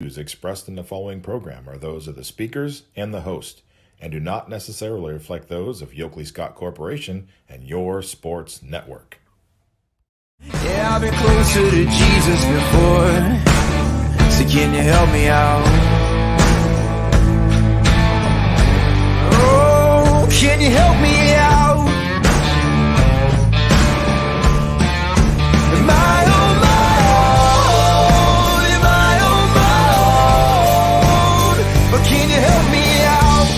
Views expressed in the following program are those of the speakers and the host, and do not necessarily reflect those of Yoakley Scott Corporation and your sports network. Yeah, I've been closer to Jesus before, so can you help me out? Oh, can you help me out? Am I on my own? Am I on my own? Or can you help me out?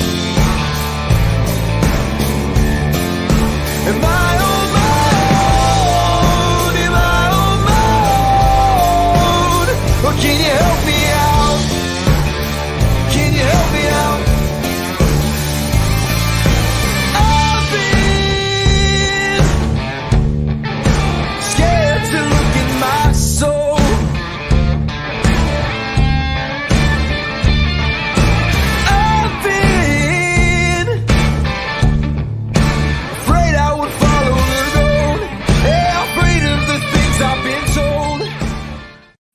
Am I on my own? Am I on my own? Or can you help me out? Can you help me out? I've been scared to look in my soul. I've been afraid I would follow the road. Yeah, afraid of the things I've been told.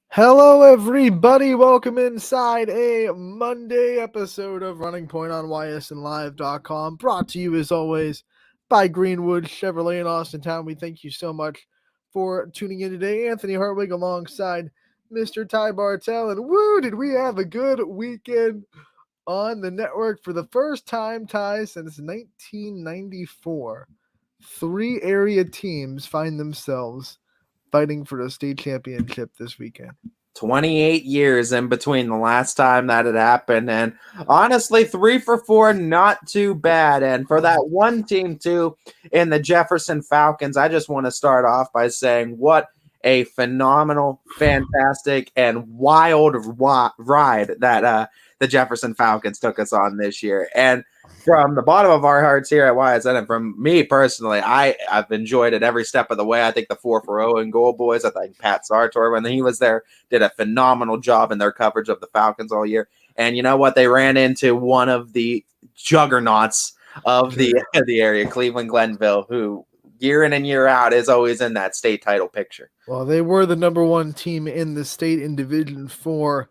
Hello, everybody. Welcome inside a Monday episode of Running Point on YSNLive.com. Brought to you, as always, by Greenwood Chevrolet in Austin Town. We thank you so much for tuning in today. Anthony Hartwig alongside Mr. Ty Bartell. And woo, did we have a good weekend on the network for the first time, Ty, since 1994. 3 area teams find themselves fighting for the state championship this weekend. 28 years in between the last time that had happened, and honestly 3 for 4, not too bad. And for that one team too, in the Jefferson Falcons, I just want to start off by saying what a phenomenal, fantastic, and wild ride that the Jefferson Falcons took us on this year. And from the bottom of our hearts here at YSN, and from me personally, I've enjoyed it every step of the way. I think the 4 for 0 and goal boys, I think Pat Sartor, when he was there, did a phenomenal job in their coverage of the Falcons all year. And you know what? They ran into one of the juggernauts of the area, Cleveland Glenville, who year in and year out is always in that state title picture. Well, they were the number 1 team in the state in Division 4.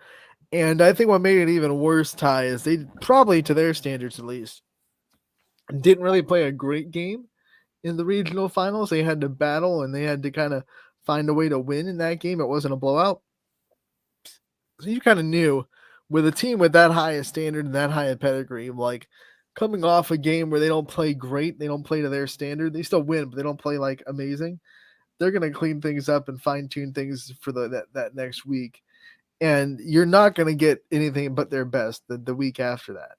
And I think what made it even worse, Ty, is they probably, to their standards at least, didn't really play a great game in the regional finals. They had to battle and they had to kind of find a way to win in that game. It wasn't a blowout. So you kind of knew with a team with that high a standard and that high a pedigree, like coming off a game where they don't play great, they don't play to their standard, they still win, but they don't play like amazing. They're going to clean things up and fine tune things for that next week. And you're not going to get anything but their best the week after that.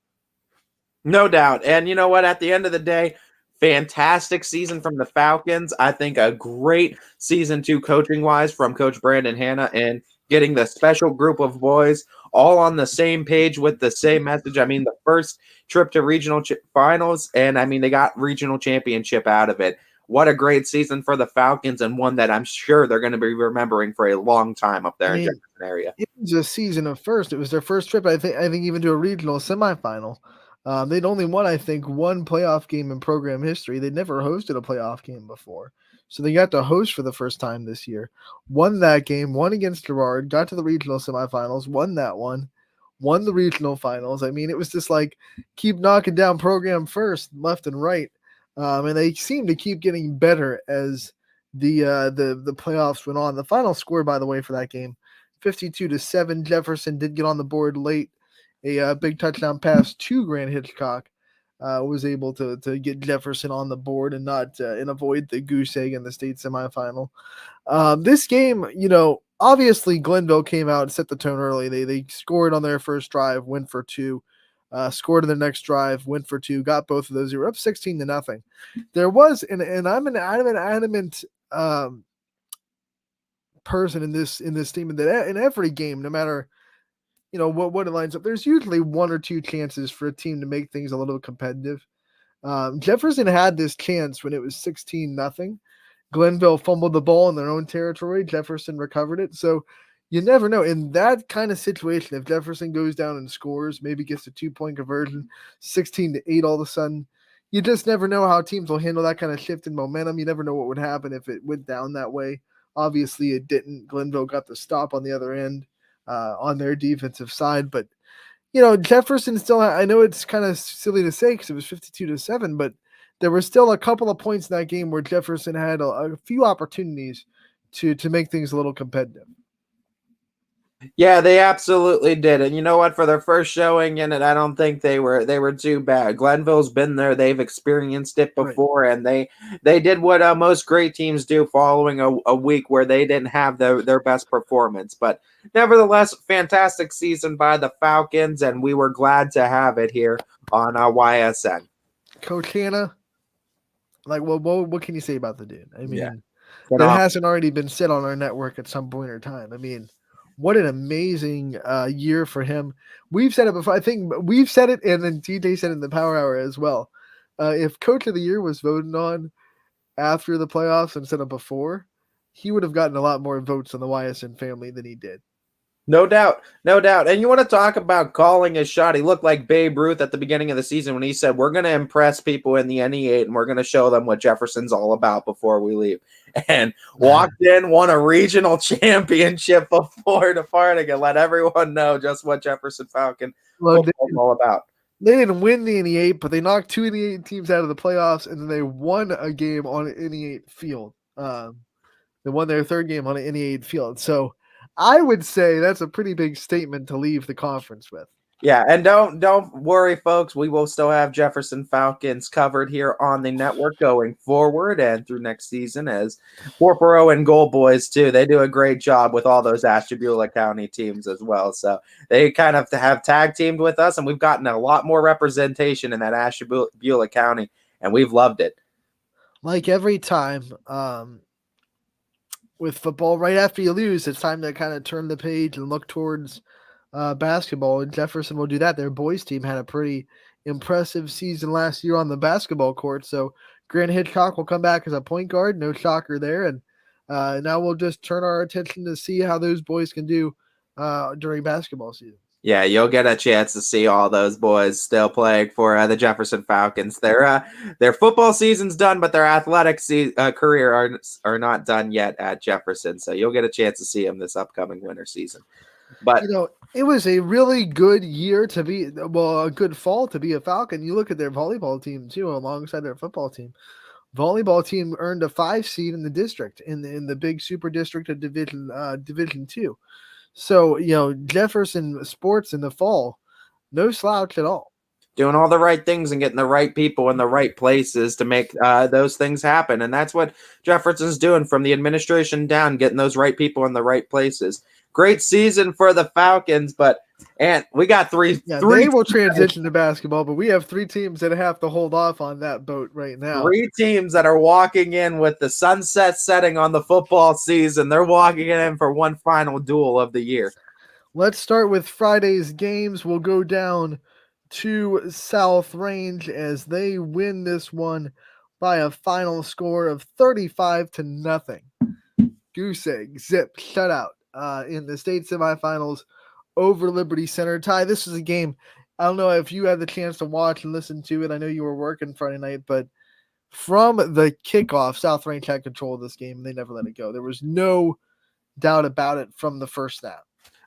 No doubt. And you know what? At the end of the day, fantastic season from the Falcons. I think a great season two coaching-wise from Coach Brandon Hanna and getting the special group of boys all on the same page with the same message. I mean, the first trip to regional finals, and I mean, they got regional championship out of it. What a great season for the Falcons, and one that I'm sure they're going to be remembering for a long time up there in Jefferson area. It was a season of first. It was their first trip, I think even to a regional semifinal. They'd only won, I think, one playoff game in program history. They'd never hosted a playoff game before. So they got to host for the first time this year. Won that game, won against Girard, got to the regional semifinals, won that one, won the regional finals. I mean, it was just like keep knocking down program first, left and right. And they seem to keep getting better as the playoffs went on. The final score, by the way, for that game, 52-7. Jefferson did get on the board late. A big touchdown pass to Grant Hitchcock was able to get Jefferson on the board and not and avoid the goose egg in the state semifinal. This game, obviously Glenville came out and set the tone early. They scored on their first drive, went for 2. Scored in the next drive, went for 2, got both of those. They were up 16-0. There was, and I'm an adamant person in this team that in every game, no matter what it lines up, there's usually 1 or 2 chances for a team to make things a little competitive. Jefferson had this chance when it was 16-0. Glenville fumbled the ball in their own territory. Jefferson recovered it. So you never know. In that kind of situation, if Jefferson goes down and scores, maybe gets a 2-point conversion, 16-8 all of a sudden, you just never know how teams will handle that kind of shift in momentum. You never know what would happen if it went down that way. Obviously, it didn't. Glenville got the stop on the other end. on their defensive side. But Jefferson still. I know it's kind of silly to say because it was 52-7, but there were still a couple of points in that game where Jefferson had a few opportunities to make things a little competitive. Yeah, they absolutely did. And you know what? For their first showing in it, I don't think they were too bad. Glenville's been there; they've experienced it before, right. And they did what most great teams do following a week where they didn't have their best performance. But nevertheless, fantastic season by the Falcons, and we were glad to have it here on YSN. Coach Hanna, what can you say about the dude? I mean, that hasn't already been said on our network at some point or time. I mean, what an amazing year for him. We've said it before. I think we've said it, and then TJ said it in the Power Hour as well. If Coach of the Year was voted on after the playoffs instead of before, he would have gotten a lot more votes on the YSN family than he did. No doubt. And you want to talk about calling a shot. He looked like Babe Ruth at the beginning of the season when he said, we're going to impress people in the NE8 and we're going to show them what Jefferson's all about before we leave. And walked in, won a regional championship before departing and let everyone know just what Jefferson Falcon football is all about. They didn't win the NE8, but they knocked 2 NE8 teams out of the playoffs, and then they won a game on an NE8 field. They won their third game on an NE8 field. So I would say that's a pretty big statement to leave the conference with. Yeah, and don't worry, folks. We will still have Jefferson Falcons covered here on the network going forward and through next season as Porporo and Gold Boys, too. They do a great job with all those Ashtabula County teams as well. So they kind of have tag teamed with us, and we've gotten a lot more representation in that Ashtabula County, and we've loved it. Like every time with football, right after you lose, it's time to kind of turn the page and look towards basketball, and Jefferson will do that. Their boys team had a pretty impressive season last year on the basketball court, so Grant Hitchcock will come back as a point guard. No shocker there, and now we'll just turn our attention to see how those boys can do during basketball season. Yeah, you'll get a chance to see all those boys still playing for the Jefferson Falcons. Their football season's done, but their athletic career are not done yet at Jefferson. So you'll get a chance to see them this upcoming winter season. But it was a really good year to be, a good fall to be a Falcon. You look at their volleyball team too, alongside their football team. Volleyball team earned a 5 seed in the district in the big super district of Division 2. So, Jefferson sports in the fall, no slouch at all. Doing all the right things and getting the right people in the right places to make those things happen. And that's what Jefferson's doing from the administration down, getting those right people in the right places. Great season for the Falcons, and we got three. They will transition to basketball, but we have 3 teams that have to hold off on that boat right now. 3 teams that are walking in with the sunset setting on the football season. They're walking in for one final duel of the year. Let's start with Friday's games. We'll go down to South Range as they win this one by a final score of 35-0. Goose egg, zip, shutout in the state semifinals over Liberty Center. Ty, this is a game, I don't know if you had the chance to watch and listen to it. I know you were working Friday night, but from the kickoff, South Range had control of this game, and they never let it go. There was no doubt about it from the first snap.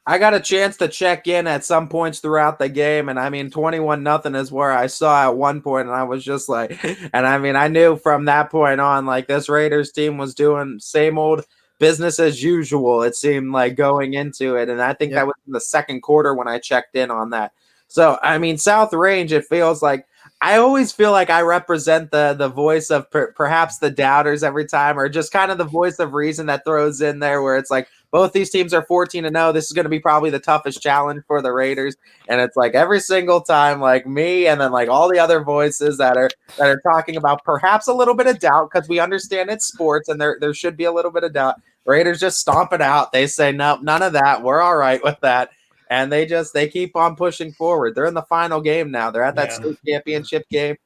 I got a chance to check in at some points throughout the game, and 21-0 is where I saw at one point, and I was just like, I knew from that point on, this Raiders team was doing same old business as usual, it seemed like going into it, and I think that was in the second quarter when I checked in on that. So, South Range, it feels like, I always feel like I represent the voice of perhaps the doubters every time, or just kind of the voice of reason that throws in there where it's like, both these teams are 14-0. This is going to be probably the toughest challenge for the Raiders. And it's like every single time, me and then all the other voices that are talking about perhaps a little bit of doubt, because we understand it's sports and there should be a little bit of doubt. Raiders just stomp it out. They say, nope, none of that. We're all right with that. And they keep on pushing forward. They're in the final game now. They're at that state championship game,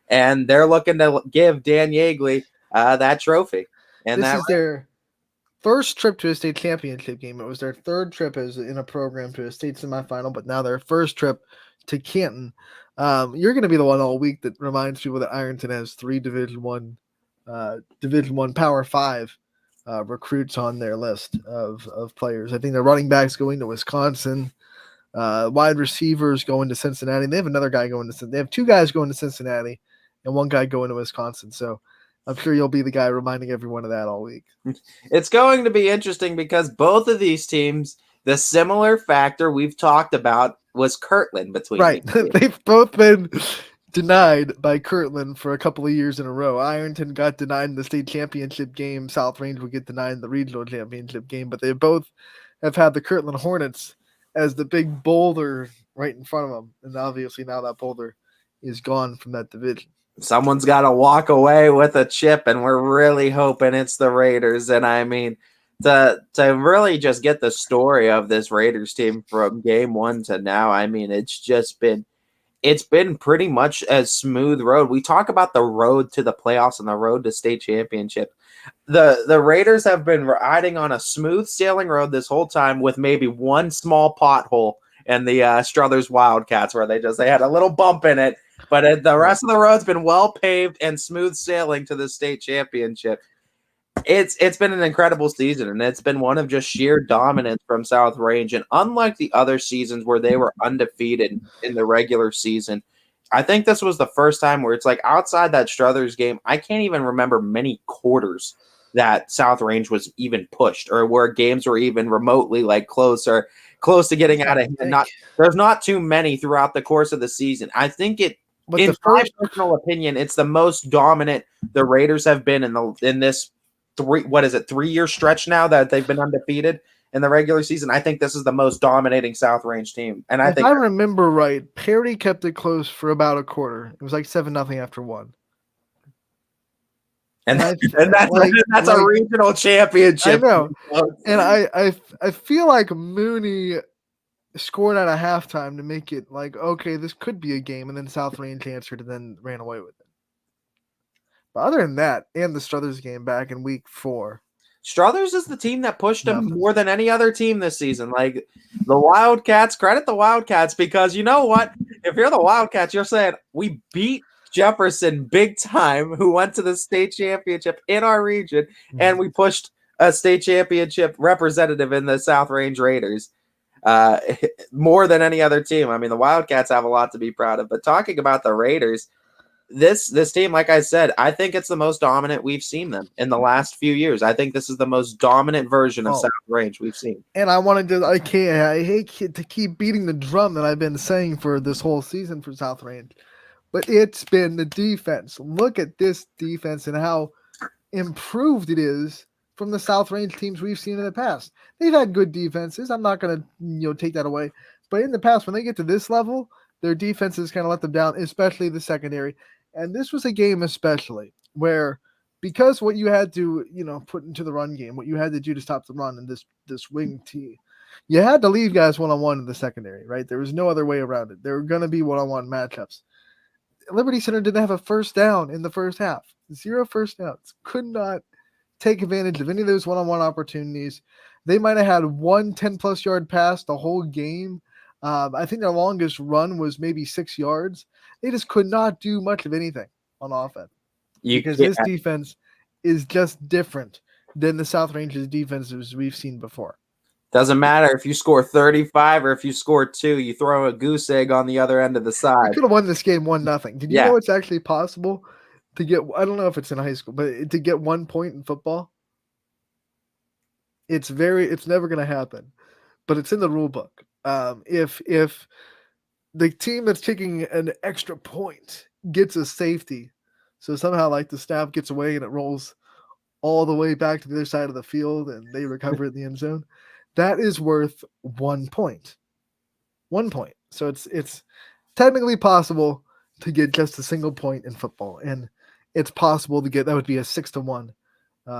and they're looking to give Dan Yeagley that trophy. And this is their first trip to a state championship game. It was their third trip as in a program to a state semifinal, but now their first trip to Canton. You're going to be the one all week that reminds people that Ironton has 3 Division I Power 5 recruits on their list of players. I think the running backs going to Wisconsin, wide receivers going to Cincinnati. They have another guy going to. They have two guys going to Cincinnati, and one guy going to Wisconsin. So I'm sure you'll be the guy reminding everyone of that all week. It's going to be interesting because both of these teams, the similar factor we've talked about was Kirtland between. Right, they've both been denied by Kirtland for a couple of years in a row. Ironton got denied in the state championship game. South Range will get denied in the regional championship game, but they both have had the Kirtland Hornets as the big boulder right in front of them. And obviously now that boulder is gone from that division. Someone's got to walk away with a chip, and we're really hoping it's the Raiders. And I mean, to really just get the story of this Raiders team from game one to now, I mean, it's been pretty much a smooth road. We talk about the road to the playoffs and the road to state championship. The Raiders have been riding on a smooth sailing road this whole time with maybe one small pothole in the Struthers Wildcats where they had a little bump in it, but the rest of the road's been well paved and smooth sailing to the state championship. It's been an incredible season, and it's been one of just sheer dominance from South Range. And unlike the other seasons where they were undefeated in the regular season, I think this was the first time where it's like outside that Struthers game, I can't even remember many quarters that South Range was even pushed or where games were even remotely like close to getting out of hand. There's not too many throughout the course of the season. I think in my personal opinion, it's the most dominant the Raiders have been in this 3-year stretch now that they've been undefeated in the regular season. I think this is the most dominating South Range team. And if I remember right, Perry kept it close for about a quarter. It was like 7-0 after one. And that's a regional championship. I know. And I feel like Mooney scored at a halftime to make it like, okay, this could be a game, and then South Range answered and then ran away with it. But other than that, and the Struthers game back in week 4. Struthers is the team that pushed them more than any other team this season. Like the Wildcats, credit the Wildcats, because you know what? If you're the Wildcats, you're saying we beat Jefferson big time, who went to the state championship in our region, and we pushed a state championship representative in the South Range Raiders more than any other team. I mean, the Wildcats have a lot to be proud of. But talking about the Raiders, this team, like I said, I think it's the most dominant we've seen them in the last few years. I think this is the most dominant version of South Range we've seen. And I hate to keep beating the drum that I've been saying for this whole season for South Range, but it's been the defense. Look at this defense and how improved it is from the South Range teams we've seen in the past. They've had good defenses. I'm not going to take that away. But in the past, when they get to this level, their defenses kind of let them down, especially the secondary. And this was a game especially where, because what you had to, put into the run game, what you had to do to stop the run in this wing tee, you had to leave guys one-on-one in the secondary, right? There was no other way around it. There were going to be one-on-one matchups. Liberty Center didn't have a first down in the first half. 0 first downs. Could not take advantage of any of those one-on-one opportunities. They might have had one 10-plus yard pass the whole game. I think their longest run was maybe 6 yards. They just could not do much of anything on offense because this defense is just different than the South Range's defenses we've seen before. Doesn't matter if you score 35 or if you score 2, you throw a goose egg on the other end of the side. You could have won this game 1-0. Did you know it's actually possible to get, I don't know if it's in high school, but to get 1 point in football? It's never going to happen, but it's in the rule book. If the team that's kicking an extra point gets a safety, so somehow like the snap gets away and it rolls all the way back to the other side of the field and they recover in the end zone, that is worth 1 point. 1 point. So it's technically possible to get just a single point in football, and it's possible to get, that would be a 6-1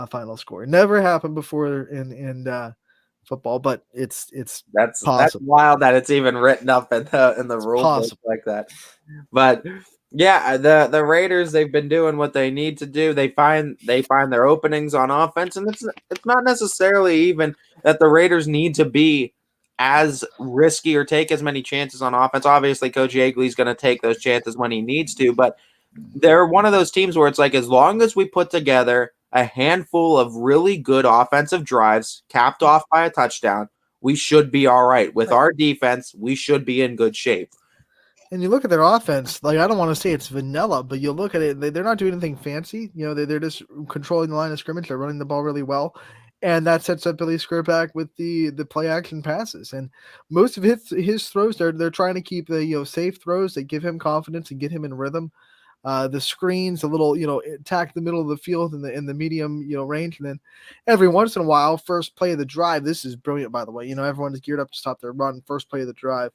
final score. Never happened before in football, but it's that's possible. Wild that it's even written up in the rule book like that. But yeah, the Raiders, they've been doing what they need to do. They find their openings on offense, and it's not necessarily even that the Raiders need to be as risky or take as many chances on offense. Obviously, Coach Yeagley's going to take those chances when he needs to, but they're one of those teams where it's like, as long as we put together a handful of really good offensive drives capped off by a touchdown, we should be all right. With our defense, we should be in good shape. And you look at their offense, like I don't want to say it's vanilla, but you look at it, they're not doing anything fancy. They're just controlling the line of scrimmage. They're running the ball really well. And that sets up Billy Skirback with the play action passes. And most of his throws, they're trying to keep the safe throws that give him confidence and get him in rhythm. The screens, a little, attack the middle of the field in the medium, range. And then every once in a while, first play of the drive, this is brilliant, by the way. Everyone's geared up to stop their run. First play of the drive,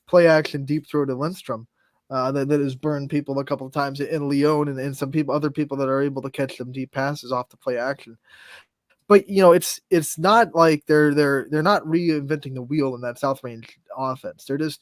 play action, deep throw to Lindstrom. That has burned people a couple of times in Lyon and some other people that are able to catch them deep passes off the play action. But it's not like they're not reinventing the wheel in that South Range offense. They're just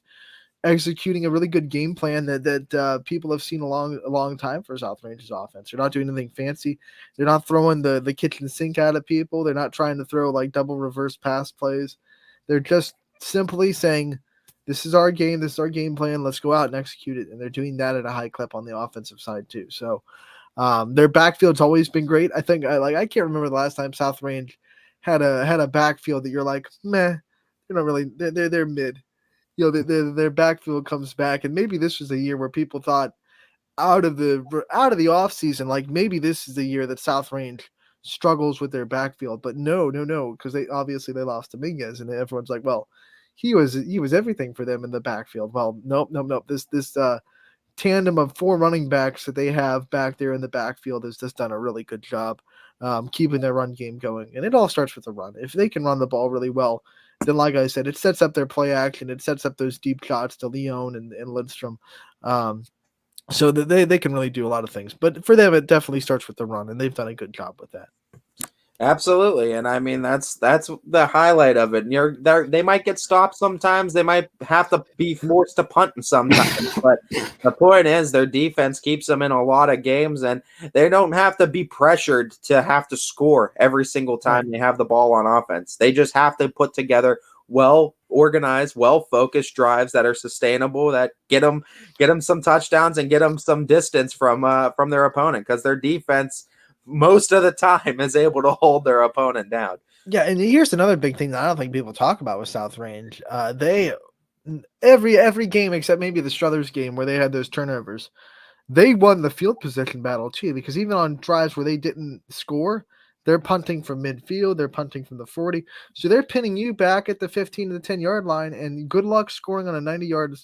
executing a really good game plan that people have seen a long time for South Range's offense. They're not doing anything fancy. They're not throwing the kitchen sink out of people. They're not trying to throw like double reverse pass plays. They're just simply saying, this is our game. This is our game plan. Let's go out and execute it. And they're doing that at a high clip on the offensive side too. So their backfield's always been great. I think I can't remember the last time South Range had a backfield that you're like, meh, they're not really, they're mid. Their backfield comes back, and maybe this was a year where people thought out of the off season, like maybe this is the year that South Range struggles with their backfield. But no, because they lost Dominguez, and everyone's like, well, he was everything for them in the backfield. Well, nope. This tandem of 4 running backs that they have back there in the backfield has just done a really good job keeping their run game going. And it all starts with the run. If they can run the ball really well, then like I said, it sets up their play action. It sets up those deep shots to Lyon and Lindstrom. So that they can really do a lot of things. But for them, it definitely starts with the run, and they've done a good job with that. Absolutely, and I mean that's the highlight of it. They might get stopped sometimes. They might have to be forced to punt sometimes. But the point is, their defense keeps them in a lot of games, and they don't have to be pressured to have to score every single time they have the ball on offense. They just have to put together well organized, well focused drives that are sustainable, that get them some touchdowns and get them some distance from their opponent, because their defense most of the time is able to hold their opponent down. Yeah, and here's another big thing that I don't think people talk about with South Range. They every game except maybe the Struthers game where they had those turnovers, they won the field position battle too, because even on drives where they didn't score, they're punting from midfield, they're punting from the 40. So they're pinning you back at the 15 to the 10-yard line, and good luck scoring on a 90-yard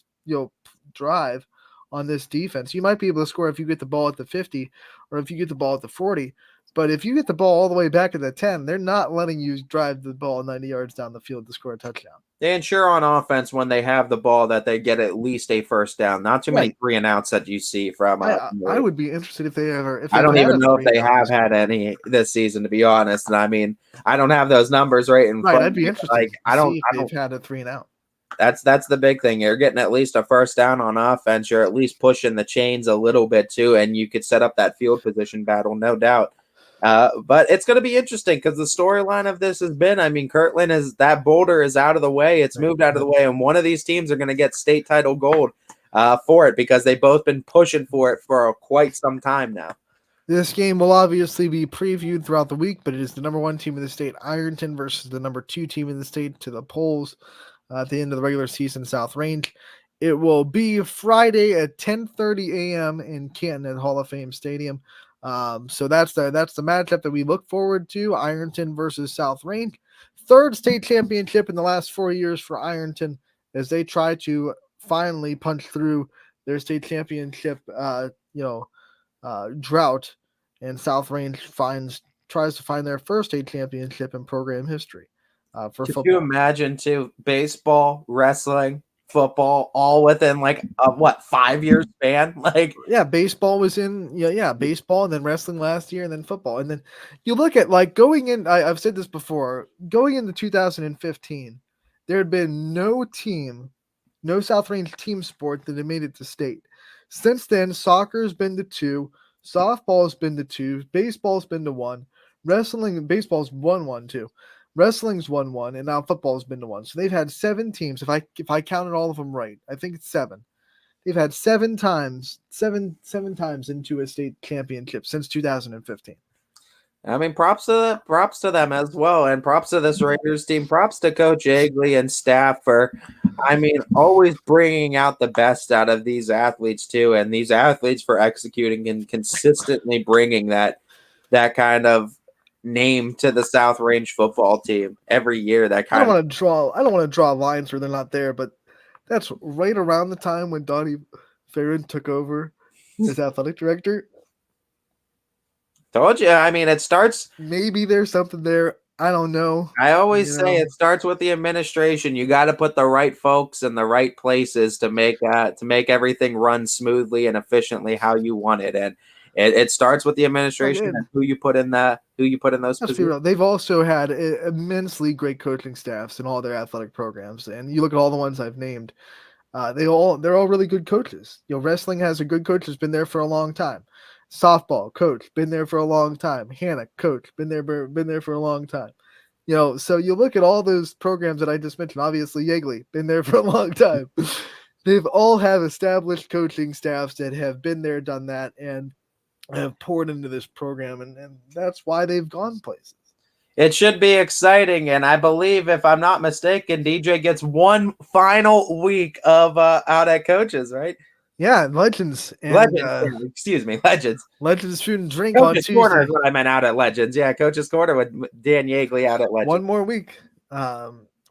drive on this defense. You might be able to score if you get the ball at the 50 or if you get the ball at the 40. But if you get the ball all the way back at the 10, they're not letting you drive the ball 90 yards down the field to score a touchdown. They ensure on offense when they have the ball that they get at least a first down. Not too many 3-and-outs that you see from. I would be interested if they ever. I don't even know if they have had any this season, to be honest. And I mean, I don't have those numbers right in front. I'd be interested. Like, I don't. They've had a 3-and-out. That's the big thing. You're getting at least a first down on offense. You're at least pushing the chains a little bit too, and you could set up that field position battle, no doubt. But it's going to be interesting because the storyline of this has been, I mean, Kirtland that boulder is out of the way. It's moved out of the way, and one of these teams are going to get state title gold for it, because they've both been pushing for it for quite some time now. This game will obviously be previewed throughout the week, but it is the number 1 team in the state, Ironton, versus the number 2 team in the state to the polls at the end of the regular season, South Range. It will be Friday at 10:30 a.m. in Canton at Hall of Fame Stadium. So that's the matchup that we look forward to, Ironton versus South Range. 3rd state championship in the last 4 years for Ironton as they try to finally punch through their state championship drought, and South Range tries to find their first state championship in program history for football. Could you imagine too, baseball, wrestling, football, all within like a 5-year span? Like, yeah, baseball was in baseball, and then wrestling last year, and then football. And then you look at like going in, I've said this before, going into 2015, there had been no South Range team sport that had made it to state. Since then, soccer's been to 2, softball's been to 2, baseball's been to 1, baseball's won 1 too. Wrestling's won 1, and now football's been to 1. So they've had 7 teams. If I counted all of them right, I think it's 7. They've had 7 times into a state championship since 2015. I mean, props to them as well, and props to this Raiders team. Props to Coach Egley and staff for, I mean, always bringing out the best out of these athletes too, and these athletes for executing and consistently bringing that kind of name to the South Range football team every year. That I don't kind of want to draw. I don't want to draw lines where they're not there, but that's right around the time when Donnie Farron took over as athletic director. told you. I mean, it starts. Maybe there's something there. I don't know. I always You say know? it starts with the administration. You got to put the right folks in the right places to make everything run smoothly and efficiently how you want it. And it starts with the administration and And who you put in those let's be positions. real. They've also had immensely great coaching staffs in all their athletic programs, and you look at all the ones I've named. They're all really good coaches. Wrestling has a good coach who's been there for a long time. Softball coach, been there for a long time. Hannah coach, been there for a long time. So you look at all those programs that I just mentioned. Obviously, Yeagley, been there for a long time. They've all have established coaching staffs that have been there, done that, and have poured into this program, and that's why they've gone places. It should be exciting, and I believe, if I'm not mistaken, DJ gets one final week of out at coaches, right? Yeah, Legends and Legends, yeah, excuse me, Legends. Legends Food and Drink on Coach's Corner Tuesday. is what I meant out at Legends. Yeah, Coach's Corner with Dan Yeagley out at Legends. One more week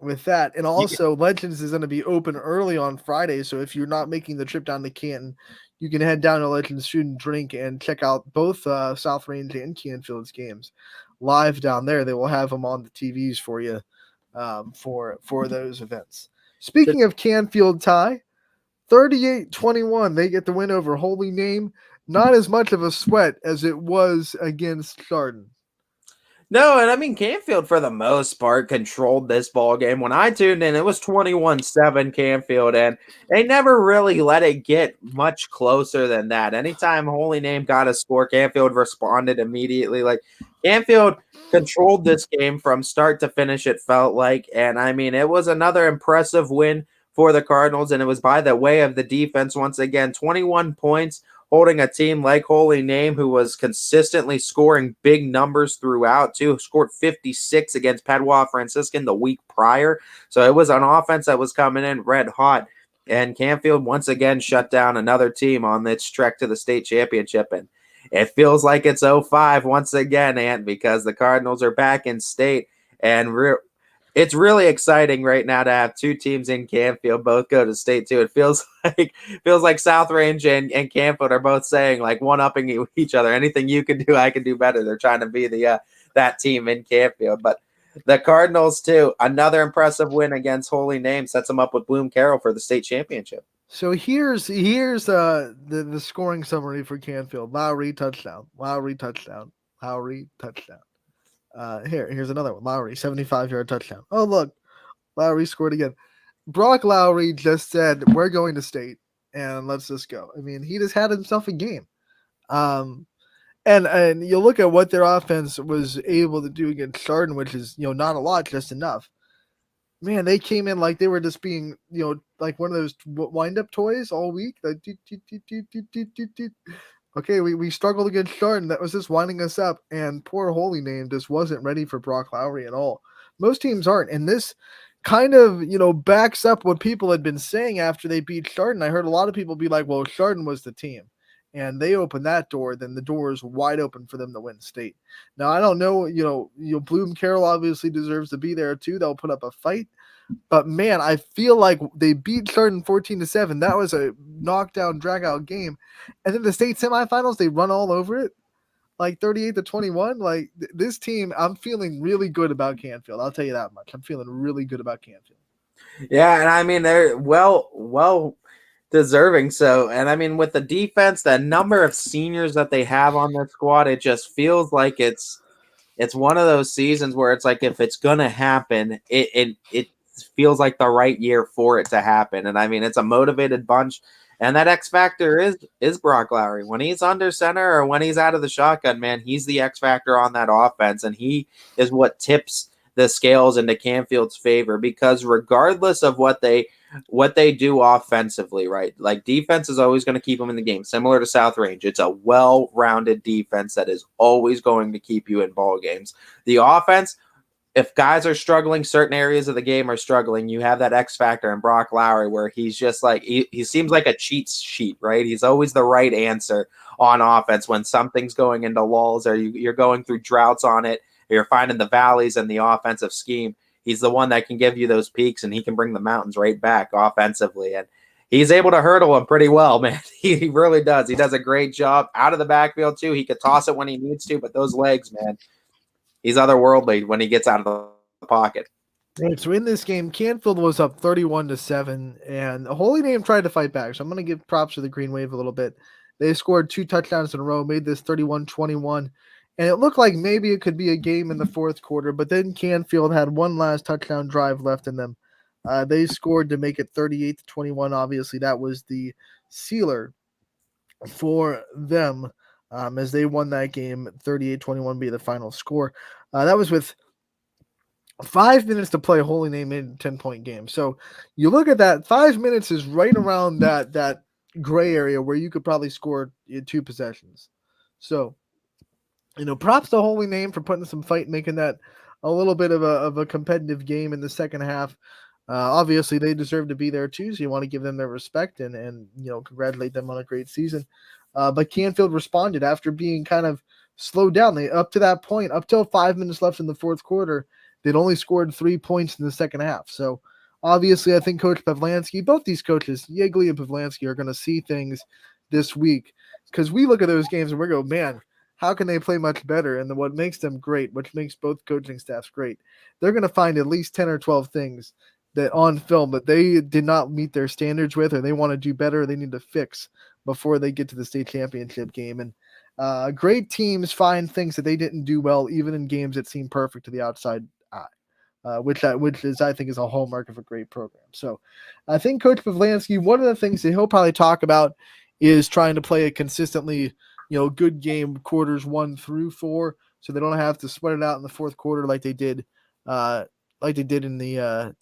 with that. And also, Legends is going to be open early on Friday. So if you're not making the trip down to Canton, you can head down to Legends Food and Drink and check out both South Range and Canfield's games live down there. They will have them on the TVs for you for those events. Speaking of Canfield tie, 38-21, they get the win over Holy Name. Not as much of a sweat as it was against Chardon. No, and I mean Canfield for the most part controlled this ball game. When I tuned in, it was 21-7 Canfield, and they never really let it get much closer than that. Anytime Holy Name got a score, Canfield responded immediately. Like Canfield controlled this game from start to finish, it felt like. And I mean, it was another impressive win for the Cardinals, and it was by the way of the defense once again. 21 points, holding a team like Holy Name, who was consistently scoring big numbers throughout, too. Scored 56 against Padua Franciscan the week prior. So it was an offense that was coming in red hot. And Canfield once again shut down another team on its trek to the state championship. And it feels like it's 05 once again, Ant, because the Cardinals are back in state. And it's really exciting right now to have two teams in Canfield both go to state too. It feels like South Range and Canfield are both saying, like, one-upping each other. Anything you can do, I can do better. They're trying to be the that team in Canfield. But the Cardinals too, another impressive win against Holy Name, sets them up with Bloom Carroll for the state championship. So here's the scoring summary for Canfield. Lowry touchdown. Here's another one. Lowry, 75-yard touchdown. Oh, look. Lowry scored again. Brock Lowry just said, we're going to state, and let's just go. I mean, he just had himself a game. And you look at what their offense was able to do against Chardon, which is, not a lot, just enough. Man, they came in like they were just being, like one of those wind-up toys all week. Like, okay, we struggled against Chardon. That was just winding us up, and poor Holy Name just wasn't ready for Brock Lowry at all. Most teams aren't, and this kind of, backs up what people had been saying after they beat Chardon. I heard a lot of people be like, well, Chardon was the team, and they opened that door, then the door is wide open for them to win state. Now, I don't know, Bloom Carroll obviously deserves to be there too. They'll put up a fight. But man, I feel like they beat Chardon 14-7. That was a knockdown, drag-out game. And then the state semifinals, they run all over it, like 38-21. Like this team, I'm feeling really good about Canfield. I'll tell you that much. I'm feeling really good about Canfield. Yeah, and I mean they're well deserving. So, and I mean with the defense, the number of seniors that they have on their squad, it just feels like it's one of those seasons where it's like if it's gonna happen, it feels like the right year for it to happen. And I mean, it's a motivated bunch. And that X factor is Brock Lowry. When he's under center or when he's out of the shotgun, man, he's the X factor on that offense. And he is what tips the scales into Canfield's favor, because regardless of what they do offensively, right? Like, defense is always going to keep them in the game, similar to South Range. It's a well-rounded defense that is always going to keep you in ball games. The offense, if guys are struggling, certain areas of the game are struggling, you have that X factor in Brock Lowry where he's just like, he seems like a cheat sheet, right? He's always the right answer on offense when something's going into lulls or you're going through droughts on it, or you're finding the valleys in the offensive scheme. He's the one that can give you those peaks, and he can bring the mountains right back offensively. And he's able to hurdle them pretty well, man. He really does. He does a great job out of the backfield too. He could toss it when he needs to, but those legs, man, he's otherworldly when he gets out of the pocket. Right, so in this game, Canfield was up 31-7, and Holy Name tried to fight back. So I'm going to give props to the Green Wave a little bit. They scored 2 touchdowns in a row, made this 31-21, and it looked like maybe it could be a game in the fourth quarter, but then Canfield had one last touchdown drive left in them. They scored to make it 38-21. Obviously, that was the sealer for them as they won that game. 38-21 be the final score. That was with 5 minutes to play. Holy Name made a 10-point game. So you look at that, 5 minutes is right around that gray area where you could probably score 2 possessions. So, props to Holy Name for putting some fight, making that a little bit of a competitive game in the second half. Obviously, they deserve to be there too, so you want to give them their respect and congratulate them on a great season. But Canfield responded after being kind of slowed down. They up to that point, up till 5 minutes left in the fourth quarter, they'd only scored 3 points in the second half. So obviously, I think Coach Pavlansky, both these coaches, Yeagley and Pavlansky, are going to see things this week, because we look at those games and we go, man, how can they play much better? And what makes them great, which makes both coaching staffs great, they're going to find at least 10 or 12 things that on film that they did not meet their standards with, or they want to do better, they need to fix before they get to the state championship game. And great teams find things that they didn't do well, even in games that seem perfect to the outside eye, which is, I think, is a hallmark of a great program. So I think Coach Pavlansky, one of the things that he'll probably talk about is trying to play a consistently, good game quarters 1 through 4, so they don't have to sweat it out in the fourth quarter like they did in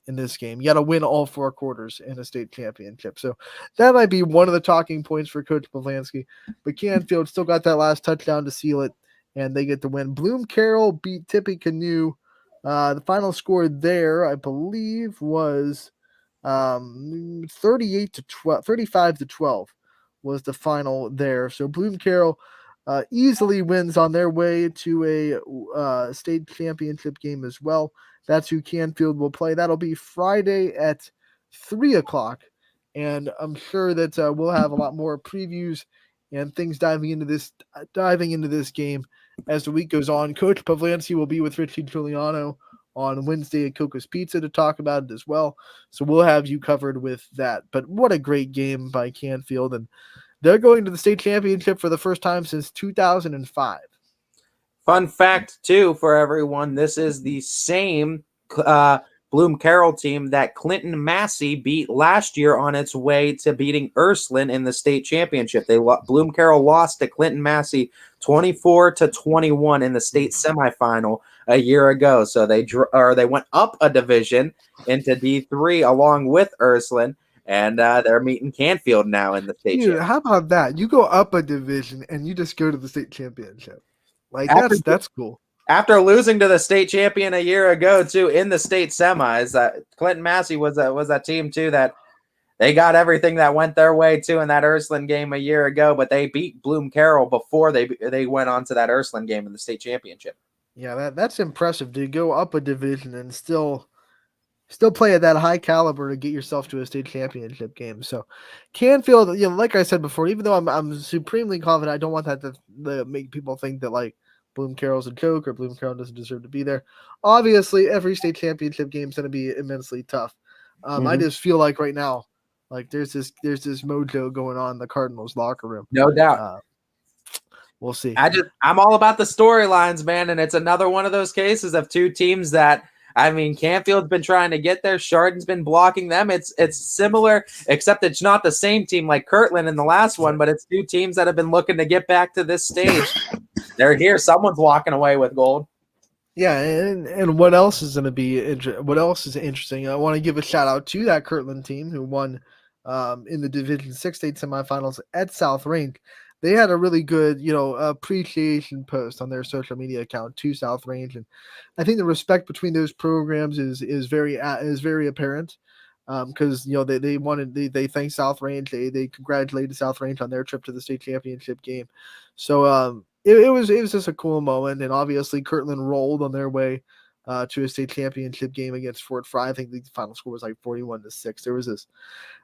this game. You got to win all 4 quarters in a state championship. So that might be one of the talking points for Coach Pavlansky. But Canfield still got that last touchdown to seal it, and they get the win. Bloom Carroll beat Tippecanoe. The final score there, I believe, was 35-12 was the final there. So Bloom Carroll easily wins on their way to a state championship game as well. That's who Canfield will play. That'll be Friday at 3:00, and I'm sure that we'll have a lot more previews and things diving into this game as the week goes on. Coach Pavlansky will be with Richie Giuliano on Wednesday at Coco's Pizza to talk about it as well. So we'll have you covered with that. But what a great game by Canfield, and they're going to the state championship for the first time since 2005. Fun fact, too, for everyone, this is the same Bloom Carroll team that Clinton Massey beat last year on its way to beating Ursuline in the state championship. Bloom Carroll lost to Clinton Massey 24-21 in the state semifinal a year ago. So they went up a division into D3 along with Ursuline. And they're meeting Canfield now in the state championship. How about that? You go up a division and you just go to the state championship. Like, that's cool. After losing to the state champion a year ago, too, in the state semis, Clinton Massey was a team, too, that they got everything that went their way, too, in that Ursuline game a year ago. But they beat Bloom Carroll before they went on to that Ursuline game in the state championship. Yeah, that's impressive to go up a division and still play at that high caliber to get yourself to a state championship game. So Canfield, like I said before, even though I'm supremely confident, I don't want that to make people think that like Bloom Carroll's a joke or Bloom Carroll doesn't deserve to be there. Obviously, every state championship game is going to be immensely tough. I just feel like right now, like there's this mojo going on in the Cardinals locker room. No doubt. We'll see. I'm all about the storylines, man, and it's another one of those cases of two teams that, I mean, Canfield's been trying to get there. Chardon's been blocking them. It's similar, except it's not the same team like Kirtland in the last one, but it's two teams that have been looking to get back to this stage. They're here. Someone's walking away with gold. Yeah, and what else is going to be what else is interesting? I want to give a shout out to that Kirtland team who won in the Division 6 state semifinals at South Range. They had a really good, appreciation post on their social media account to South Range, and I think the respect between those programs is very apparent. Because they thanked South Range, they congratulated South Range on their trip to the state championship game. So it was just a cool moment, and obviously Kirtland rolled on their way to a state championship game against Fort Fry. I think the final score was like 41-6. There was this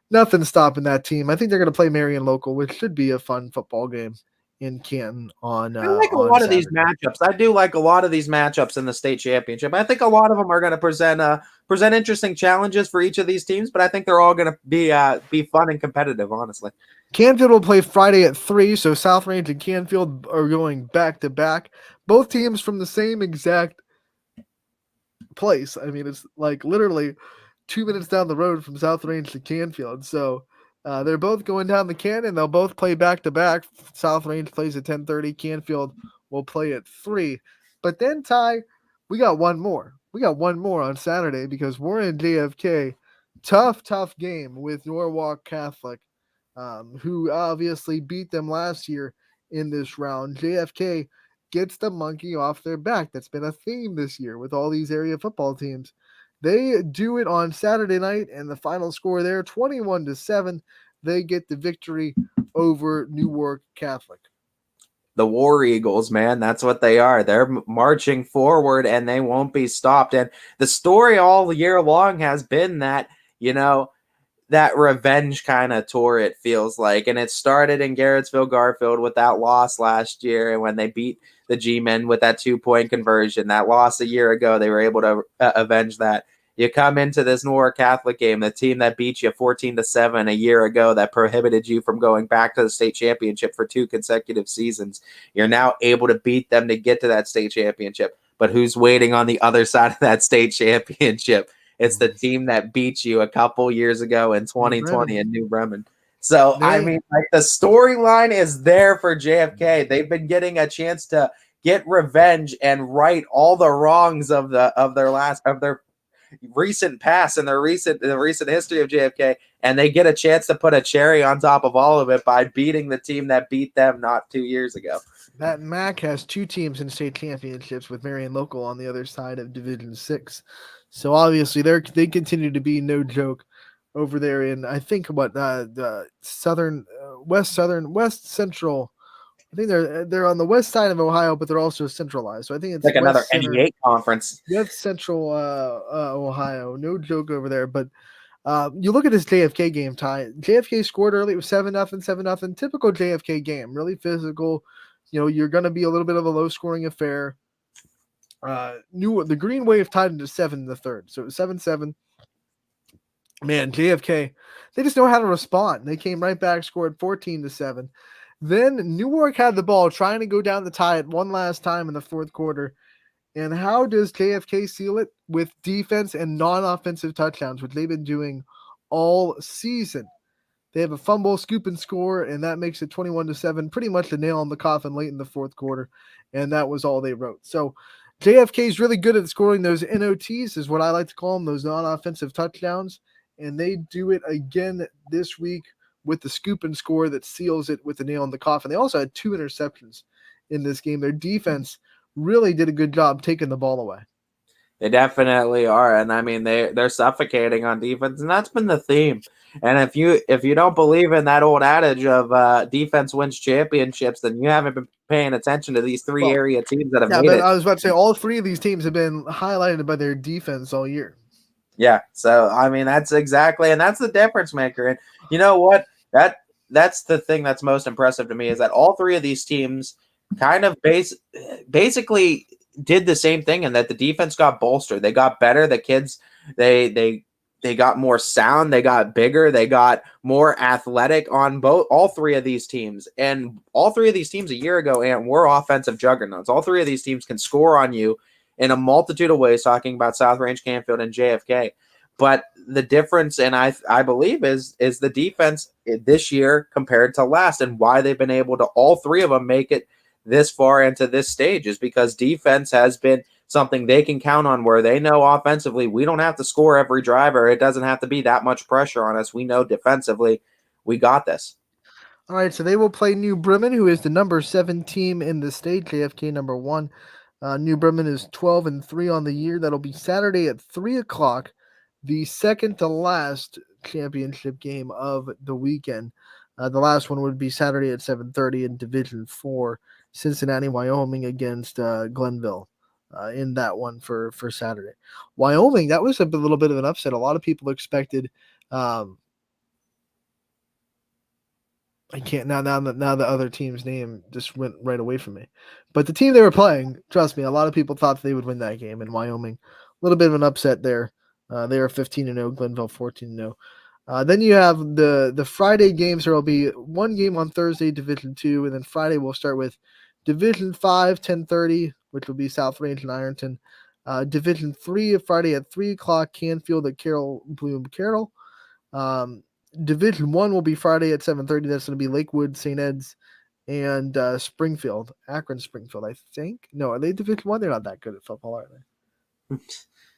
nothing stopping that team. I think they're going to play Marion local, which should be a fun football game in Canton I like a on lot of these Saturday. matchups. I do like a lot of these matchups in the state championship. I think a lot of them are going to present interesting challenges for each of these teams, but I think they're all going to be fun and competitive. Honestly, Canfield will play Friday at 3, so South Range and Canfield are going back to back. Both teams from the same exact place. I mean, it's like literally 2 minutes down the road from South Range to Canfield. So they're both going down the canyon. They'll both play back to back. South Range plays at 10:30. Canfield will play at 3. But then, Ty, we got one more. We got one more on Saturday because we're in JFK. Tough game with Norwalk Catholic, who obviously beat them last year in this round. JFK gets the monkey off their back. That's been a theme this year with all these area football teams. They do it on Saturday night, and the final score there, 21-7. They get the victory over Newark Catholic. the War Eagles, man, that's what they are. They're marching forward, and they won't be stopped. And the story all year long has been that that revenge kind of tour, it feels like. And it started in Garrettsville Garfield with that loss last year. And when they beat the G-Men with that 2-point conversion, that loss a year ago, they were able to avenge that. You come into this Newark Catholic game, the team that beat you 14-7 a year ago, that prohibited you from going back to the state championship for 2 consecutive seasons. You're now able to beat them to get to that state championship. But who's waiting on the other side of that state championship? It's the team that beat you a couple years ago in 2020 in New Bremen. So, I mean, like, the storyline is there for JFK. They've been getting a chance to get revenge and right all the wrongs of their recent past and the recent history of JFK, and they get a chance to put a cherry on top of all of it by beating the team that beat them not 2 years ago. That MAC has 2 teams in state championships with Marion Local on the other side of Division 6. So obviously they continue to be no joke over there in, I think, the west central. I think they're on the west side of Ohio, but they're also centralized. So I think it's like another West Center, NE8 conference. West Central Ohio. No joke over there. But you look at this JFK game, Ty. JFK scored early. It was 7-0, 7-0. Typical JFK game. Really physical. You're going to be a little bit of a low-scoring affair. The Green Wave tied into 7 in the third, so it was 7-7. Man, JFK, they just know how to respond. They came right back, scored 14-7. Then Newark had the ball, trying to go down the tie at one last time in the fourth quarter. And how does JFK seal it? With defense and non-offensive touchdowns, which they've been doing all season. They have a fumble, scoop, and score, and that makes it 21-7, pretty much the nail in the coffin late in the fourth quarter, and that was all they wrote. So JFK is really good at scoring those NOTs, is what I like to call them, those non-offensive touchdowns, and they do it again this week with the scoop and score that seals it with the nail in the coffin. They also had 2 interceptions in this game. Their defense really did a good job taking the ball away. They definitely are, and I mean they're suffocating on defense, and that's been the theme. And if you don't believe in that old adage of defense wins championships, then you haven't been paying attention to these 3 area teams that have made it. I was about to say all 3 of these teams have been highlighted by their defense all year. Yeah, so I mean that's exactly, and that's the difference maker. And you know what? That's the thing that's most impressive to me, is that all 3 of these teams kind of basically did the same thing, and that the defense got bolstered. They got better. The kids, they got more sound. They got bigger. They got more athletic on all 3 of these teams. And all 3 of these teams a year ago, and were offensive juggernauts. All 3 of these teams can score on you in a multitude of ways, talking about South Range, Canfield, and JFK. But the difference, and I believe, is the defense this year compared to last, and why they've been able to, all 3 of them, make it this far into this stage, is because defense has been something they can count on, where they know offensively we don't have to score every drive, or it doesn't have to be that much pressure on us. We know defensively we got this. All right, so they will play New Bremen, who is the number 7 team in the state, JFK number 1. New Bremen is 12-3 on the year. That'll be Saturday at 3 o'clock, the second to last championship game of the weekend. The last one would be Saturday at 7:30 in Division 4, Cincinnati, Wyoming against Glenville in that one for Saturday. Wyoming, that was a little bit of an upset. A lot of people expected I can't now the other team's name just went right away from me. But the team they were playing, trust me, a lot of people thought they would win that game in Wyoming. A little bit of an upset there. They are 15-0, Glenville 14-0. Then you have the Friday games. There will be one game on Thursday, Division 2, and then Friday we'll start with Division 5, 10:30, which will be South Range and Ironton. Division 3, Friday at 3 o'clock, Canfield at Carroll Bloom Carroll. Division 1 will be Friday at 7:30. That's going to be Lakewood, St. Ed's, and Springfield, Akron Springfield, I think. No, are they Division 1? They're not that good at football, are they?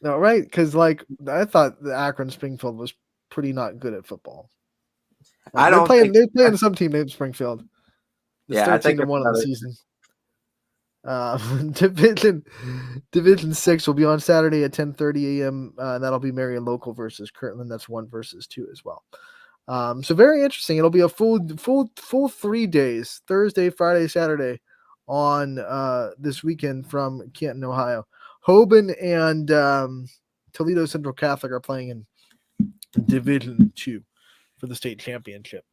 No, right? Because, I thought the Akron Springfield was pretty not good at football. They're playing some team named Springfield. It's 13-1 on the season. Division 6 will be on Saturday at 10:30 a.m. That'll be Marion Local versus Kirtland. That's 1 versus 2 as well. So very interesting. It'll be a full 3 days, Thursday, Friday, Saturday, on this weekend from Canton, Ohio. Hoban and Toledo Central Catholic are playing in Division 2 for the state championship.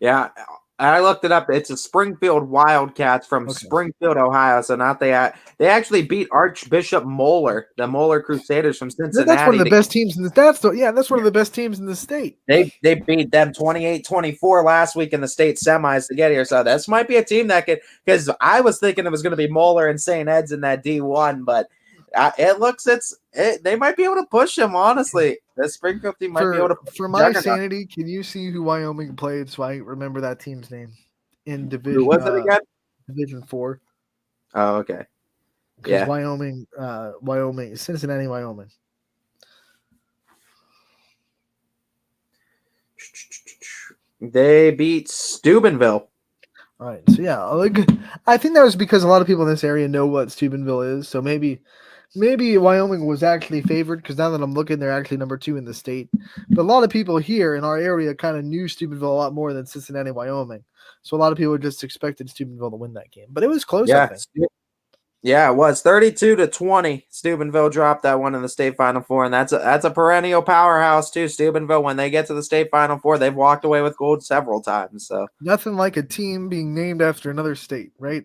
Yeah, I looked it up. It's a Springfield Wildcats from Springfield, Ohio. So not they actually beat Archbishop Moeller, the Moeller Crusaders from Cincinnati. That's one of the best teams in the that's one of the best teams in the state. They beat them 28-24 last week in the state semis to get here. So this might be a team that could, because I was thinking it was going to be Moeller and St. Ed's in that D1, but they might be able to push them, honestly. The Springfield team might be able to. For my sanity, can you see who Wyoming played so I remember that team's name in Division? Who was it again? Division 4. Oh, okay. Yeah, Wyoming, Cincinnati, Wyoming. They beat Steubenville. All right, so yeah, I think that was because a lot of people in this area know what Steubenville is, so maybe Wyoming was actually favored, because now that I'm looking, they're actually number 2 in the state. But a lot of people here in our area kind of knew Steubenville a lot more than Cincinnati, Wyoming. So a lot of people just expected Steubenville to win that game. But it was close, I think. Yeah, it was 32-20. Steubenville dropped that one in the state Final Four, and that's a perennial powerhouse too. Steubenville, when they get to the state Final Four, they've walked away with gold several times. So nothing like a team being named after another state, right?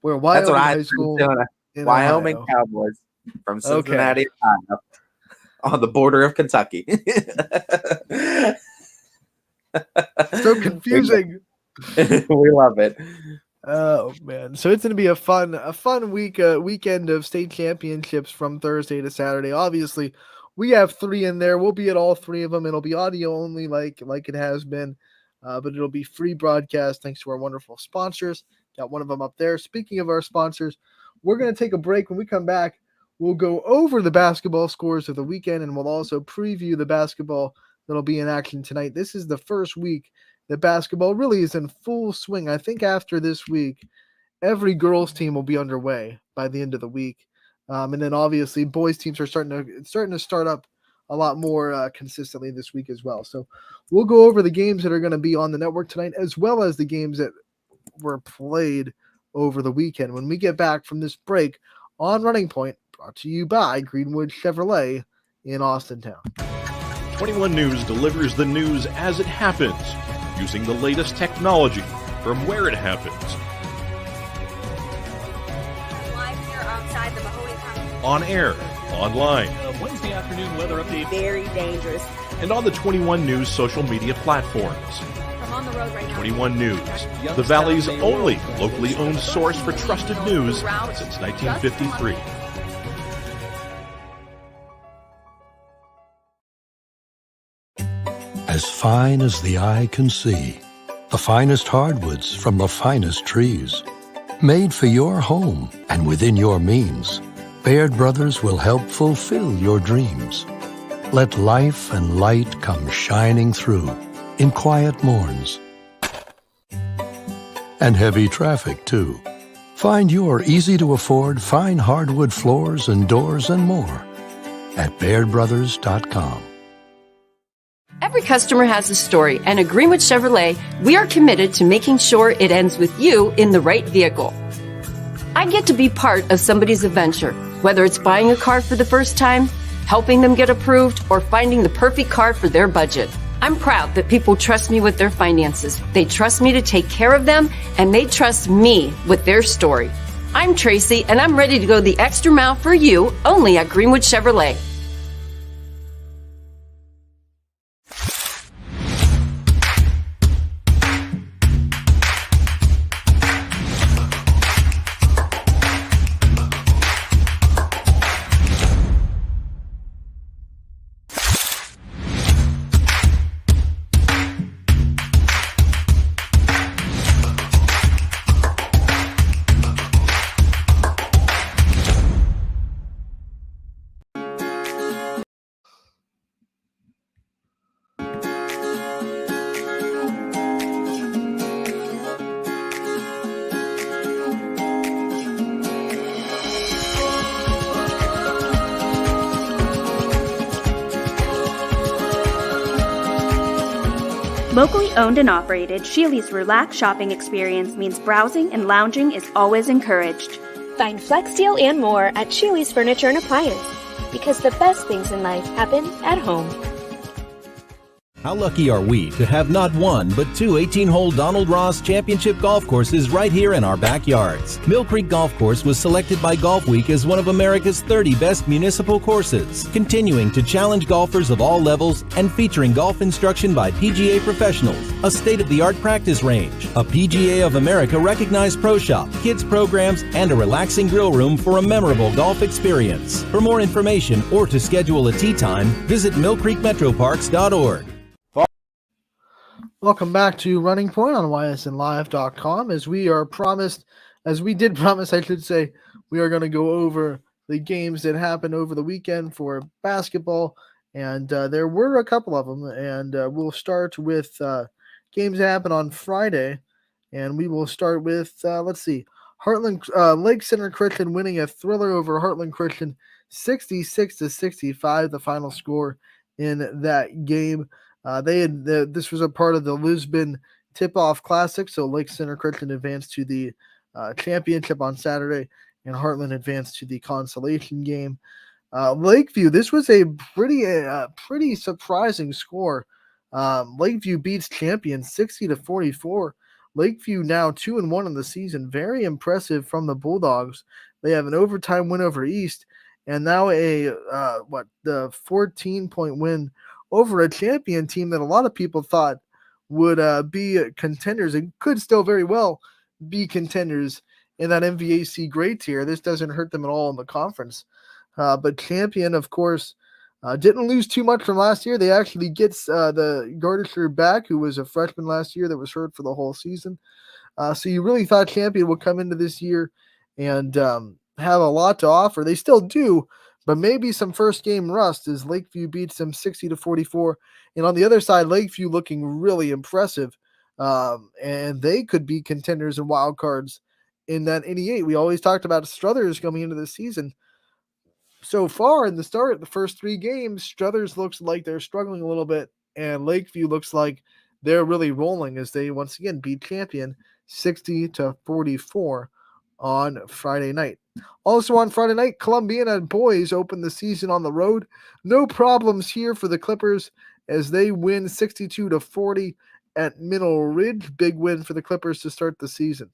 Where Wyoming High School. Wyoming Ohio. Cowboys from Cincinnati, Ohio, on the border of Kentucky. So confusing. We love it. Oh man! So it's going to be a fun weekend of state championships from Thursday to Saturday. Obviously, we have 3 in there. We'll be at all 3 of them. It'll be audio only, like it has been, but it'll be free broadcast thanks to our wonderful sponsors. Got one of them up there. Speaking of our sponsors, we're going to take a break. When we come back, we'll go over the basketball scores of the weekend, and we'll also preview the basketball that'll be in action tonight. This is the first week that basketball really is in full swing. I think after this week, every girls team will be underway by the end of the week. And then obviously boys teams are starting to start up a lot more consistently this week as well. So we'll go over the games that are going to be on the network tonight, as well as the games that were played over the weekend when we get back from this break on Running Point, brought to you by Greenwood Chevrolet in Austintown. 21 News delivers the news as it happens, using the latest technology from where it happens. Live here outside the Mahoney County. On air, online, Wednesday afternoon weather update. Very dangerous. and on the 21 News social media platforms. I'm on the road right now. 21 News, the Valley's only locally owned source for trusted news since 1953. As fine as the eye can see, the finest hardwoods from the finest trees. Made for your home and within your means, Baird Brothers will help fulfill your dreams. Let life and light come shining through in quiet morns. And heavy traffic, too. Find your easy-to-afford fine hardwood floors and doors and more at BairdBrothers.com. Every customer has a story, and at Greenwood Chevrolet, we are committed to making sure it ends with you in the right vehicle. I get to be part of somebody's adventure, whether it's buying a car for the first time, helping them get approved, or finding the perfect car for their budget. I'm proud that people trust me with their finances. They trust me to take care of them, and they trust me with their story. I'm Tracy, and I'm ready to go the extra mile for you, only at Greenwood Chevrolet. Locally owned and operated, Sheely's relaxed shopping experience means browsing and lounging is always encouraged. Find Flex Deal and more at Sheely's Furniture and Appliance, because the best things in life happen at home. How lucky are we to have not one, but two 18-hole Donald Ross Championship golf courses right here in our backyards. Mill Creek Golf Course was selected by Golf Week as one of America's 30 best municipal courses, continuing to challenge golfers of all levels and featuring golf instruction by PGA professionals, a state-of-the-art practice range, a PGA of America recognized pro shop, kids programs, and a relaxing grill room for a memorable golf experience. For more information or to schedule a tee time, visit millcreekmetroparks.org. Welcome back to Running Point on ysnlive.com. As we did promise, I should say, we are going to go over the games that happened over the weekend for basketball, and there were a couple of them, and we'll start with games that happened on Friday, and we will start with, Heartland Lake Center Christian winning a thriller over Heartland Christian 66-65, the final score in that game. This was a part of the Lisbon Tip-Off Classic, so Lake Center Christian advanced to the championship on Saturday, and Heartland advanced to the consolation game. Lakeview, this was a pretty surprising score. Lakeview beats champion 60-44. Lakeview now 2-1 in the season. Very impressive from the Bulldogs. They have an overtime win over East, and now the 14-point win over a champion team that a lot of people thought would be contenders and could still very well be contenders in that MVAC grade tier. This doesn't hurt them at all in the conference. But champion, of course, didn't lose too much from last year. They actually get the Gardisher back, who was a freshman last year that was hurt for the whole season. So you really thought champion would come into this year and have a lot to offer. They still do, but maybe some first game rust as Lakeview beats them 60-44. And on the other side, Lakeview looking really impressive. And they could be contenders and wild cards in that 88. We always talked about Struthers coming into the season. So far in the first three games, Struthers looks like they're struggling a little bit, and Lakeview looks like they're really rolling as they once again beat champion 60-44 on Friday night. Also on Friday night, Columbiana boys opened the season on the road. No problems here for the Clippers as they win 62-40 at Middle Ridge. Big win for the Clippers to start the season.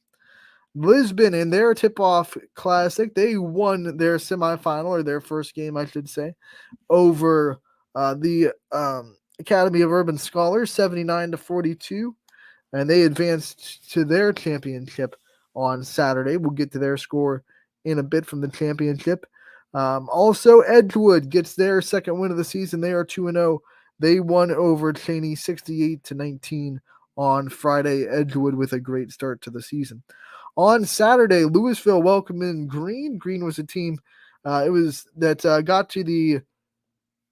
Lisbon in their tip-off classic, they won their semifinal, or their first game, I should say, over the Academy of Urban Scholars, 79-42, and they advanced to their championship on Saturday. We'll get to their score in a bit from the championship. Also, Edgewood gets their second win of the season. They are 2-0. They won over Cheney 68-19 on Friday. Edgewood with a great start to the season. On Saturday, Louisville welcomed in Green. Green was a team that got to the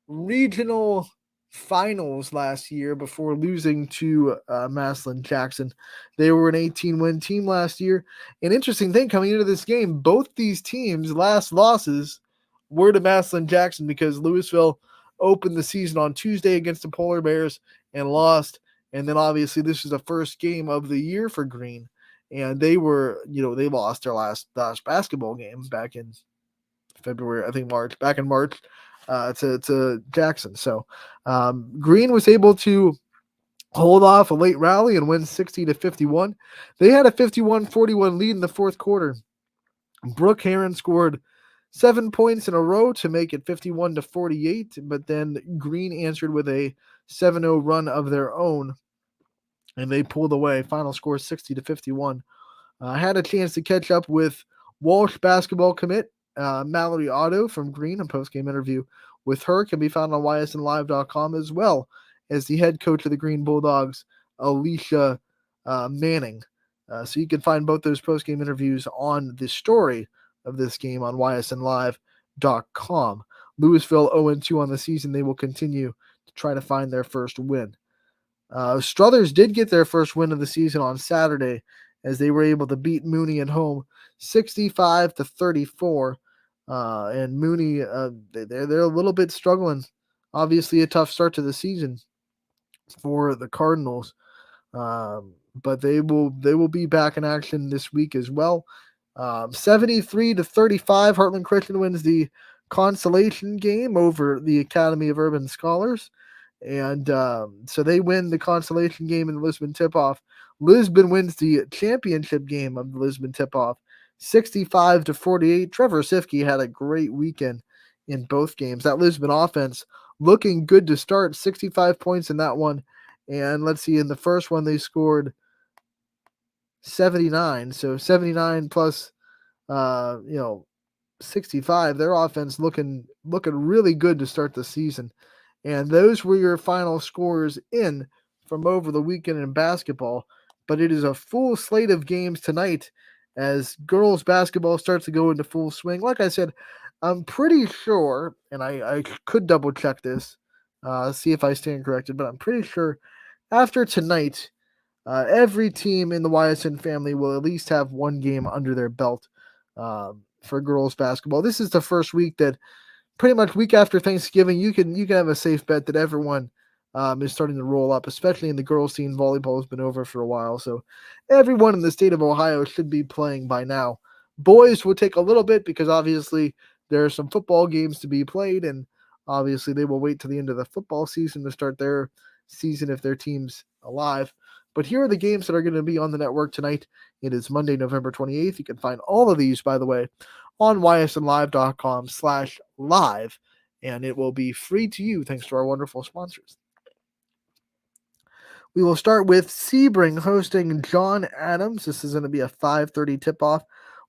regional finals last year before losing to Massillon Jackson. They were an 18-win team last year. An interesting thing coming into this game, both these teams' last losses were to Massillon Jackson because Louisville opened the season on Tuesday against the Polar Bears and lost. And then obviously this is the first game of the year for Green. And they lost their last basketball game back in February, I think back in March, to Jackson. So Green was able to hold off a late rally and win 60-51. They had a 51-41 lead in the fourth quarter. Brooke Heron scored 7 points in a row to make it 51-48, but then Green answered with a 7-0 run of their own, and they pulled away. Final score 60-51. I had a chance to catch up with Walsh basketball commit Mallory Otto from Green. A post-game interview with her can be found on ysnlive.com, as well as the head coach of the Green Bulldogs, Alicia Manning. So you can find both those post-game interviews on the story of this game on ysnlive.com. Louisville 0-2 on the season. They will continue to try to find their first win. Struthers did get their first win of the season on Saturday as they were able to beat Mooney at home 65-34. And Mooney, they're a little bit struggling. Obviously a tough start to the season for the Cardinals. But they will be back in action this week as well. 73-35, Heartland Christian wins the consolation game over the Academy of Urban Scholars. And so they win the consolation game in the Lisbon tip-off. Lisbon wins the championship game of the Lisbon tip-off, 65-48. Trevor Sifke had a great weekend in both games. That Lisbon offense looking good to start, 65 points in that one. And let's see, in the first one they scored 79. So 79 plus 65. Their offense looking really good to start the season. And those were your final scores in from over the weekend in basketball. But it is a full slate of games tonight as girls basketball starts to go into full swing. Like I said, I'm pretty sure, and I could double check this, see if I stand corrected, but I'm pretty sure after tonight, every team in the YSN family will at least have one game under their belt for girls basketball. This is the first week that pretty much week after Thanksgiving, you can have a safe bet that everyone is starting to roll up, especially in the girls scene. Volleyball has been over for a while, so everyone in the state of Ohio should be playing by now. Boys will take a little bit because obviously there are some football games to be played, and obviously they will wait till the end of the football season to start their season if their team's alive. But here are the games that are going to be on the network tonight. It is Monday, November 28th. You can find all of these, by the way, on ysnlive.com/live, and it will be free to you thanks to our wonderful sponsors. We will start with Sebring hosting John Adams. This is going to be a 5:30 tip-off.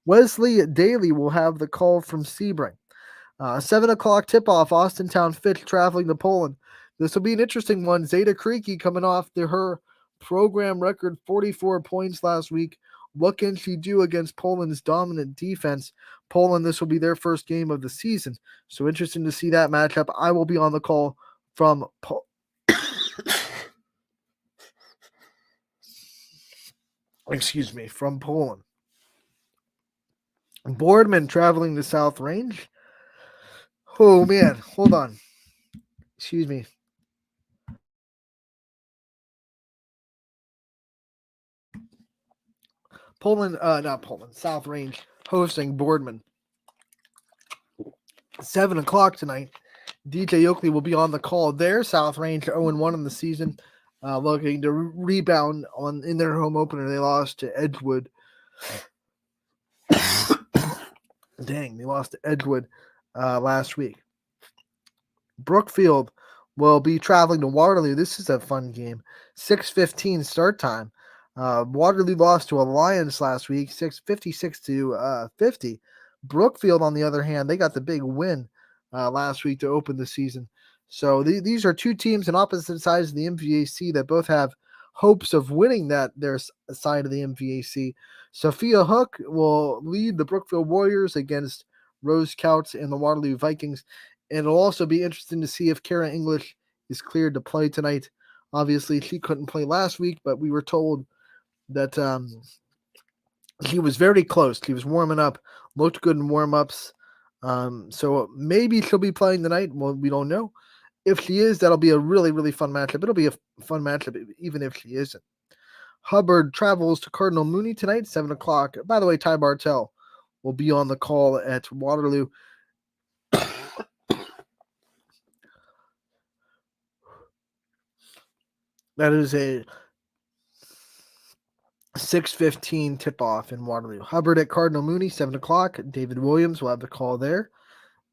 Wesley Daly will have the call from Sebring. 7 o'clock tip-off, Austintown Fitch traveling to Poland. This will be an interesting one. Zeta Creaky coming off her program record 44 points last week. What can she do against Poland's dominant defense? Poland, this will be their first game of the season. So interesting to see that matchup. I will be on the call from from Poland. Boardman traveling to South Range. Oh, man. Hold on. Excuse me. South Range hosting Boardman. 7 o'clock tonight. DJ Oakley will be on the call there. South Range 0-1 in the season. Looking to rebound in their home opener. They lost to Edgewood. Dang, they lost to Edgewood last week. Brookfield will be traveling to Waterloo. This is a fun game. 6:15 start time. Waterloo lost to Alliance last week, 56-50. Brookfield, on the other hand, they got the big win last week to open the season. So these are two teams on opposite sides of the MVAC that both have hopes of winning their side of the MVAC. Sophia Hook will lead the Brookfield Warriors against Rose Couts and the Waterloo Vikings. And it'll also be interesting to see if Kara English is cleared to play tonight. Obviously, she couldn't play last week, but we were told that he was very close. He was warming up, looked good in warm-ups. So maybe she'll be playing tonight. Well, we don't know. If she is, that'll be a really, really fun matchup. It'll be a fun matchup even if she isn't. Hubbard travels to Cardinal Mooney tonight, 7 o'clock. By the way, Ty Bartell will be on the call at Waterloo. That is a 6:15 tip-off in Waterloo. Hubbard at Cardinal Mooney, 7 o'clock. David Williams will have the call there.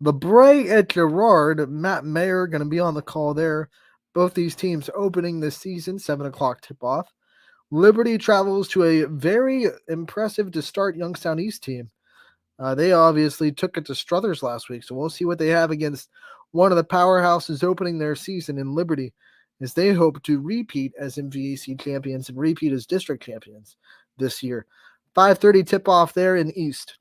LeBray at Girard, Matt Mayer going to be on the call there. Both these teams opening this season, 7 o'clock tip-off. Liberty travels to a very impressive to start Youngstown East team. They obviously took it to Struthers last week, so we'll see what they have against one of the powerhouses opening their season in Liberty, as they hope to repeat as MVAC champions and repeat as district champions this year. 5:30 tip-off there in East.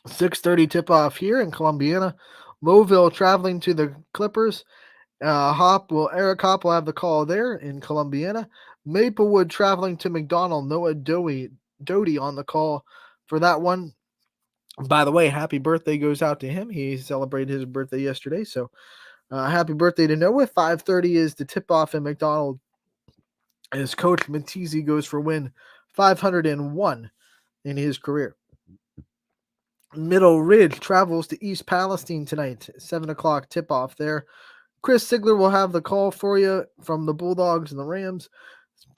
6:30 tip-off here in Columbiana. Lowville traveling to the Clippers. Eric Hop will have the call there in Columbiana. Maplewood traveling to McDonald. Noah Doty on the call for that one. By the way, happy birthday goes out to him. He celebrated his birthday yesterday, so happy birthday to Noah. 5:30 is the tip-off in McDonald as Coach Matizzi goes for win 501 in his career. Middle Ridge travels to East Palestine tonight, 7 o'clock tip-off there. Chris Sigler will have the call for you from the Bulldogs and the Rams.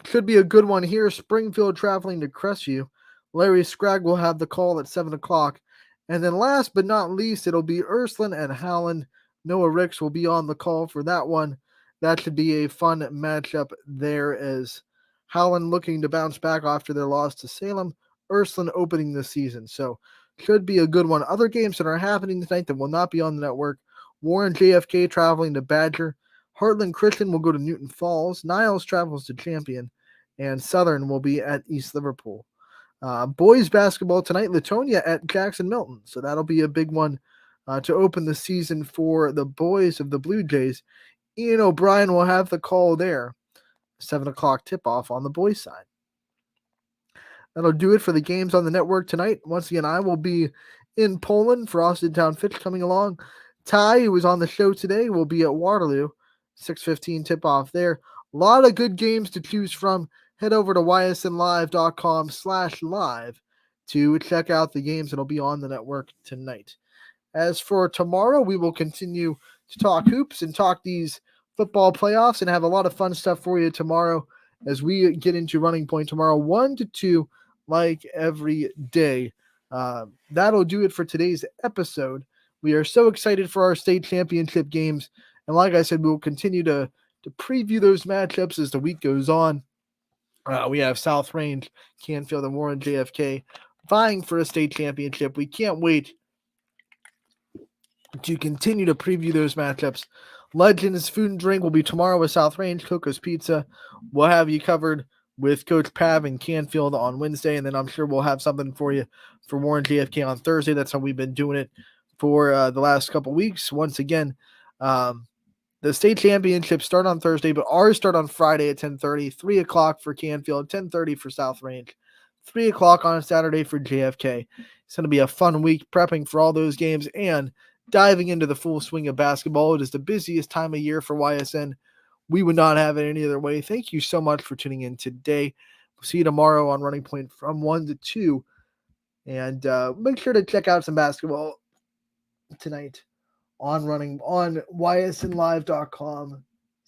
Should be a good one here. Springfield traveling to Crestview. Larry Scragg will have the call at 7 o'clock. And then last but not least, it'll be Ursuline and Howland. Noah Ricks will be on the call for that one. That should be a fun matchup there, as Howland looking to bounce back after their loss to Salem. Ursuline opening the season. So should be a good one. Other games that are happening tonight that will not be on the network. Warren JFK traveling to Badger. Heartland Christian will go to Newton Falls. Niles travels to Champion. And Southern will be at East Liverpool. Boys basketball tonight, Latonia at Jackson Milton. So that'll be a big one to open the season for the boys of the Blue Jays. Ian O'Brien will have the call there. 7 o'clock tip-off on the boys' side. That'll do it for the games on the network tonight. Once again, I will be in Poland for Austin Town Fitch coming along. Ty, who was on the show today, will be at Waterloo. 6:15 tip-off there. A lot of good games to choose from. Head over to ysnlive.com/live to check out the games that'll be on the network tonight. As for tomorrow, we will continue to talk hoops and talk these football playoffs and have a lot of fun stuff for you tomorrow as we get into Running Point tomorrow, 1 to 2, like every day. That'll do it for today's episode. We are so excited for our state championship games. And like I said, we will continue to preview those matchups as the week goes on. We have South Range, Canfield, and Warren JFK vying for a state championship. We can't wait to continue to preview those matchups. Legends Food and Drink will be tomorrow with South Range. Coco's Pizza will have you covered with Coach Pav and Canfield on Wednesday, and then I'm sure we'll have something for you for Warren JFK on Thursday. That's how we've been doing it for the last couple weeks. Once again, the state championships start on Thursday, but ours start on Friday at 10:30, 3 o'clock for Canfield, 10:30 for South Range, 3 o'clock on Saturday for JFK. It's going to be a fun week prepping for all those games and diving into the full swing of basketball. It is the busiest time of year for YSN. We would not have it any other way. Thank you so much for tuning in today. We'll see you tomorrow on Running Point from 1 to 2. And make sure to check out some basketball tonight on ysnlive.com